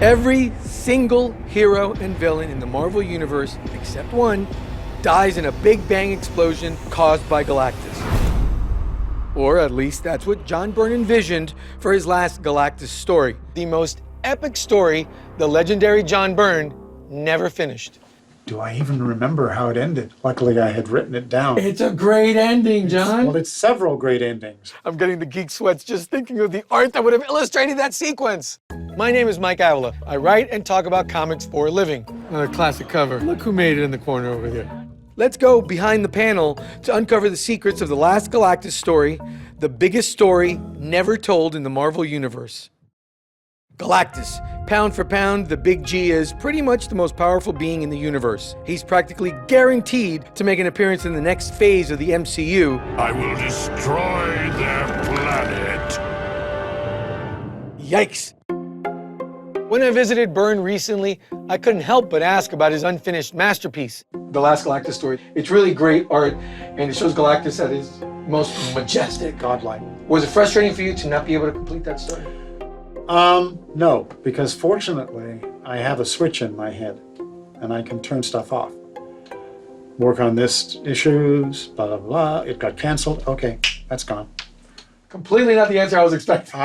Every single hero and villain in the Marvel Universe, except one, dies in a Big Bang explosion caused by Galactus. Or at least that's what John Byrne envisioned for his last Galactus story. The most epic story the legendary John Byrne never finished. Do I even remember how it ended? Luckily, I had written it down. It's a great ending, John. Well, it's several great endings. I'm getting the geek sweats just thinking of the art that would have illustrated that sequence. My name is Mike Avila. I write and talk about comics for a living. Another classic cover. Look who made it in the corner over here. Let's go behind the panel to uncover the secrets of the last Galactus story, the biggest story never told in the Marvel Universe. Galactus. Pound for pound, the Big G is pretty much the most powerful being in the universe. He's practically guaranteed to make an appearance in the next phase of the MCU. I will destroy their planet. Yikes. When I visited Byrne recently, I couldn't help but ask about his unfinished masterpiece. The last Galactus story. It's really great art, and it shows Galactus at his most majestic. Godlike. Was it frustrating for you to not be able to complete that story? No, because fortunately, I have a switch in my head, and I can turn stuff off. Work on this issues, blah, blah, blah. It got canceled. Okay, that's gone. Completely not the answer I was expecting.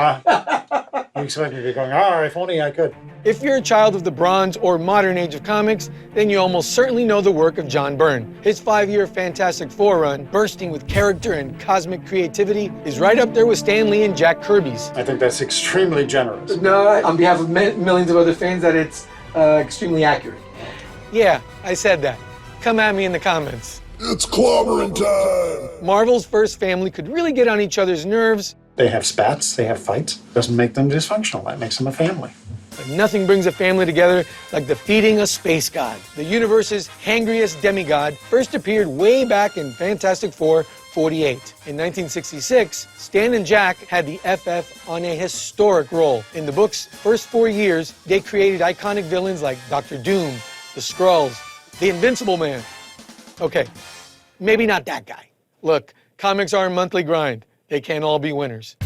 You expect me to be going, if only I could. If you're a child of the Bronze or modern age of comics, then you almost certainly know the work of John Byrne. His 5-year Fantastic Four run, bursting with character and cosmic creativity, is right up there with Stan Lee and Jack Kirby's. I think that's extremely generous. No, on behalf of millions of other fans, that it's extremely accurate. Yeah, I said that. Come at me in the comments. It's clobbering time! Marvel's first family could really get on each other's nerves. They have spats, they have fights. Doesn't make them dysfunctional. That makes them a family. But nothing brings a family together like defeating a space god. The universe's hangriest demigod first appeared way back in Fantastic Four 48. In 1966, Stan and Jack had the FF on a historic role. In the book's first 4 years, they created iconic villains like Dr. Doom, the Skrulls, the Invincible Man. Okay, maybe not that guy. Look, comics are a monthly grind. They can't all be winners.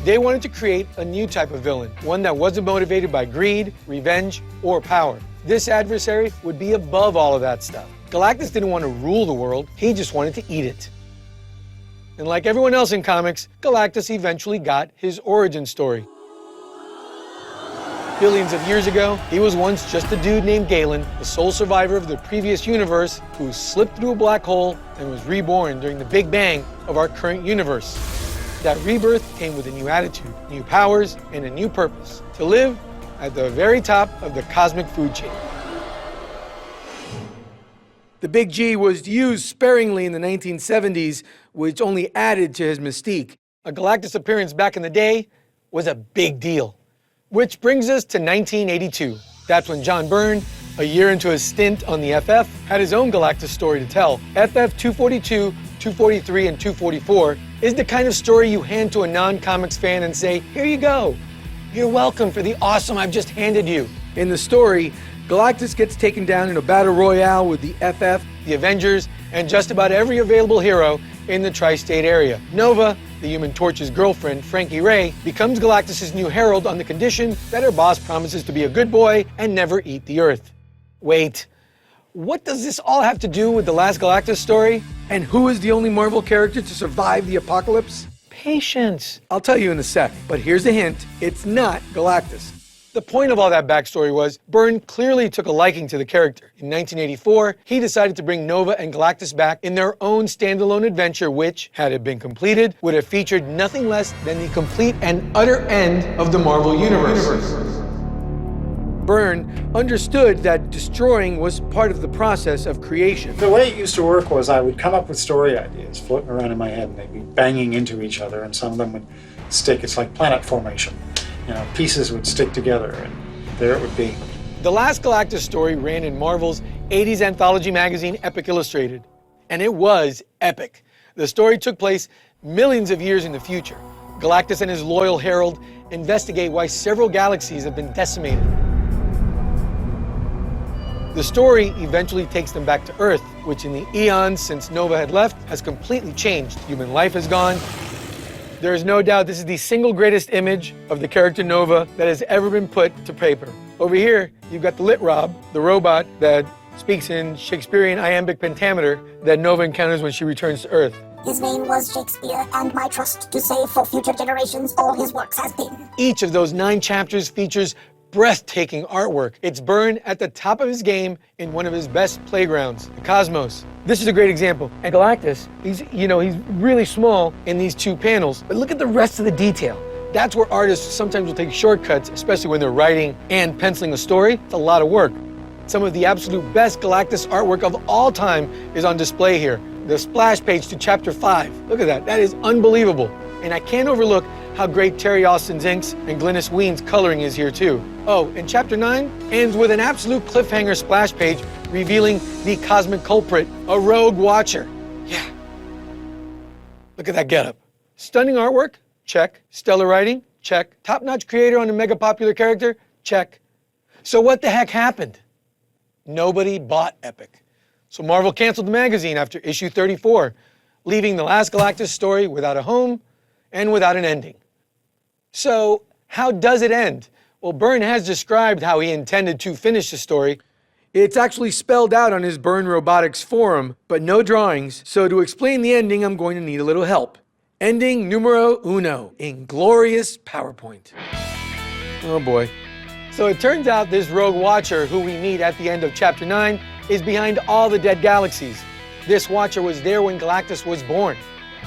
They wanted to create a new type of villain, one that wasn't motivated by greed, revenge, or power. This adversary would be above all of that stuff. Galactus didn't want to rule the world, he just wanted to eat it. And like everyone else in comics, Galactus eventually got his origin story. Billions of years ago, he was once just a dude named Galen, the sole survivor of the previous universe, who slipped through a black hole and was reborn during the Big Bang of our current universe. That rebirth came with a new attitude, new powers, and a new purpose: to live at the very top of the cosmic food chain. The Big G was used sparingly in the 1970s, which only added to his mystique. A Galactus appearance back in the day was a big deal. Which brings us to 1982. That's when John Byrne, a year into his stint on the FF, had his own Galactus story to tell. FF 242, 243, and 244 is the kind of story you hand to a non-comics fan and say, here you go. You're welcome for the awesome I've just handed you. In the story, Galactus gets taken down in a battle royale with the FF, the Avengers, and just about every available hero in the tri-state area. Nova, the Human Torch's girlfriend, Frankie Ray, becomes Galactus' new herald on the condition that her boss promises to be a good boy and never eat the Earth. Wait, what does this all have to do with the last Galactus story? And who is the only Marvel character to survive the apocalypse? Patience. I'll tell you in a sec, but here's a hint. It's not Galactus. The point of all that backstory was, Byrne clearly took a liking to the character. In 1984, he decided to bring Nova and Galactus back in their own standalone adventure, which, had it been completed, would have featured nothing less than the complete and utter end of the Marvel Universe. Byrne understood that destroying was part of the process of creation. The way it used to work was I would come up with story ideas floating around in my head, and they'd be banging into each other, and some of them would stick. It's like planet formation. You know, pieces would stick together, and there it would be. The last Galactus story ran in Marvel's 80s anthology magazine, Epic Illustrated. And it was epic. The story took place millions of years in the future. Galactus and his loyal herald investigate why several galaxies have been decimated. The story eventually takes them back to Earth, which in the eons since Nova had left has completely changed. Human life has gone, There is no doubt this is the single greatest image of the character Nova that has ever been put to paper. Over here, you've got the Lit Rob, the robot that speaks in Shakespearean iambic pentameter that Nova encounters when she returns to Earth. His name was Shakespeare, and my trust to save for future generations all his works has been. Each of those 9 chapters features breathtaking artwork. It's Byrne at the top of his game in one of his best playgrounds, the cosmos. This is a great example. And Galactus, he's really small in these 2 panels, but look at the rest of the detail. That's where artists sometimes will take shortcuts, especially when they're writing and penciling a story. It's a lot of work. Some of the absolute best Galactus artwork of all time is on display here. The splash page to chapter 5. Look at that. That is unbelievable. And I can't overlook how great Terry Austin's inks and Glynis Wein's coloring is here too. Oh, and chapter 9 ends with an absolute cliffhanger splash page revealing the cosmic culprit, a rogue watcher. Yeah. Look at that getup. Stunning artwork? Check. Stellar writing? Check. Top-notch creator on a mega popular character? Check. So what the heck happened? Nobody bought Epic. So Marvel canceled the magazine after issue 34, leaving the last Galactus story without a home and without an ending. So how does it end? Well, Byrne has described how he intended to finish the story. It's actually spelled out on his Byrne Robotics forum, but no drawings, so to explain the ending, I'm going to need a little help. Ending numero uno, in glorious PowerPoint. Oh boy. So it turns out this rogue watcher, who we meet at the end of chapter 9, is behind all the dead galaxies. This watcher was there when Galactus was born.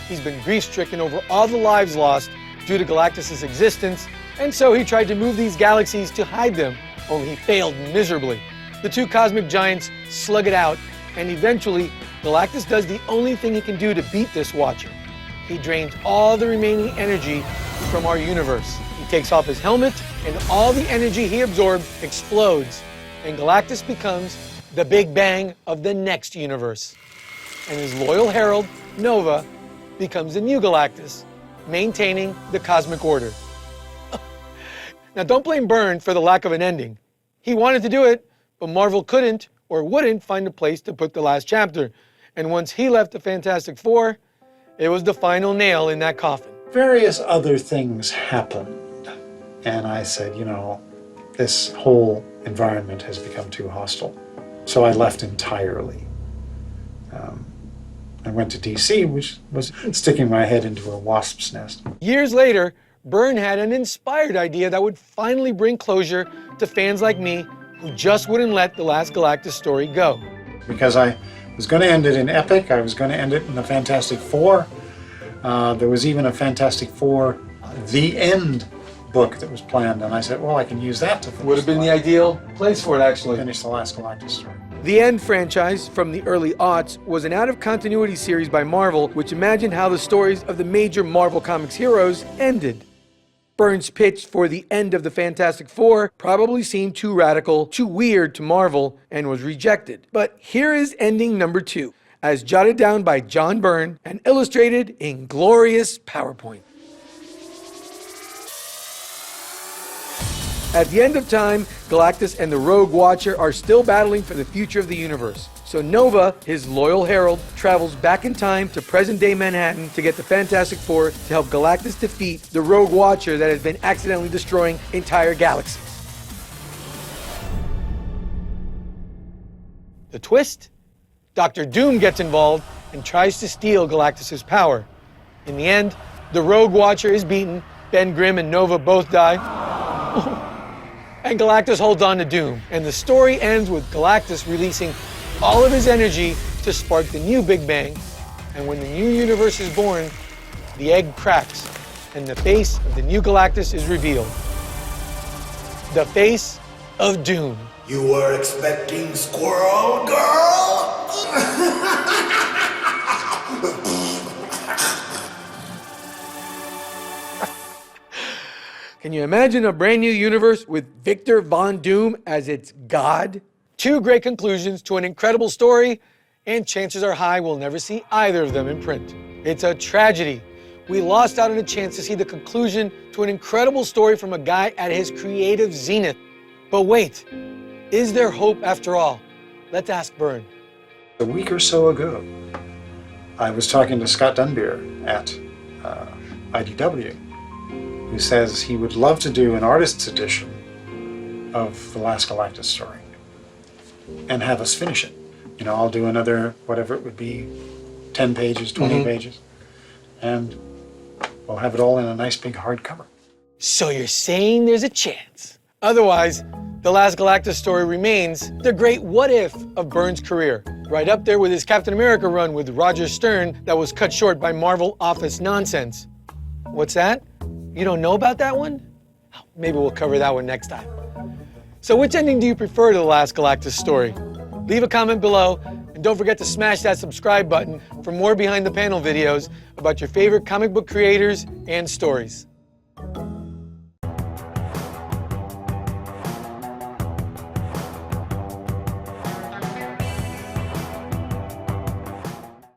He's been grief-stricken over all the lives lost due to Galactus' existence, and so he tried to move these galaxies to hide them, only he failed miserably. The 2 cosmic giants slug it out, and eventually Galactus does the only thing he can do to beat this watcher. He drains all the remaining energy from our universe. He takes off his helmet, and all the energy he absorbed explodes, and Galactus becomes the Big Bang of the next universe. And his loyal herald, Nova, becomes the new Galactus, maintaining the cosmic order. Now don't blame Byrne for the lack of an ending. He wanted to do it, but Marvel couldn't or wouldn't find a place to put the last chapter. And once he left the Fantastic Four, it was the final nail in that coffin. Various other things happened, and I said, this whole environment has become too hostile. So I left entirely. I went to DC, which was sticking my head into a wasp's nest. Years later, Byrne had an inspired idea that would finally bring closure to fans like me who just wouldn't let the last Galactus story go. Because I was going to end it in Epic, I was going to end it in the Fantastic Four. There was even a Fantastic Four The End book that was planned, and I said, well, I can use that to finish Would have been the ideal place for it, actually. finish the last Galactus story. The End franchise, from the early aughts, was an out-of-continuity series by Marvel, which imagined how the stories of the major Marvel Comics heroes ended. Byrne's pitch for the end of the Fantastic Four probably seemed too radical, too weird to Marvel, and was rejected. But here is ending number 2, as jotted down by John Byrne and illustrated in glorious PowerPoint. At the end of time, Galactus and the Rogue Watcher are still battling for the future of the universe. So Nova, his loyal herald, travels back in time to present-day Manhattan to get the Fantastic Four to help Galactus defeat the Rogue Watcher that has been accidentally destroying entire galaxies. The twist? Dr. Doom gets involved and tries to steal Galactus' power. In the end, the Rogue Watcher is beaten, Ben Grimm and Nova both die, and Galactus holds on to Doom. And the story ends with Galactus releasing all of his energy to spark the new Big Bang. And when the new universe is born, the egg cracks and the face of the new Galactus is revealed. The face of Doom. You were expecting Squirrel Girl? Can you imagine a brand new universe with Victor Von Doom as its god? 2 great conclusions to an incredible story, and chances are high we'll never see either of them in print. It's a tragedy. We lost out on a chance to see the conclusion to an incredible story from a guy at his creative zenith. But wait, is there hope after all? Let's ask Byrne. A week or so ago, I was talking to Scott Dunbier at IDW, who says he would love to do an artist's edition of the last Galactus story and have us finish it. You know, I'll do another, whatever it would be, 10 pages, 20 pages, and we'll have it all in a nice big hardcover. So you're saying there's a chance. Otherwise, the last Galactus story remains the great what if of Byrne's career, right up there with his Captain America run with Roger Stern that was cut short by Marvel office nonsense. What's that? You don't know about that one? Maybe we'll cover that one next time. So which ending do you prefer to the last Galactus story? Leave a comment below, and don't forget to smash that subscribe button for more behind the panel videos about your favorite comic book creators and stories.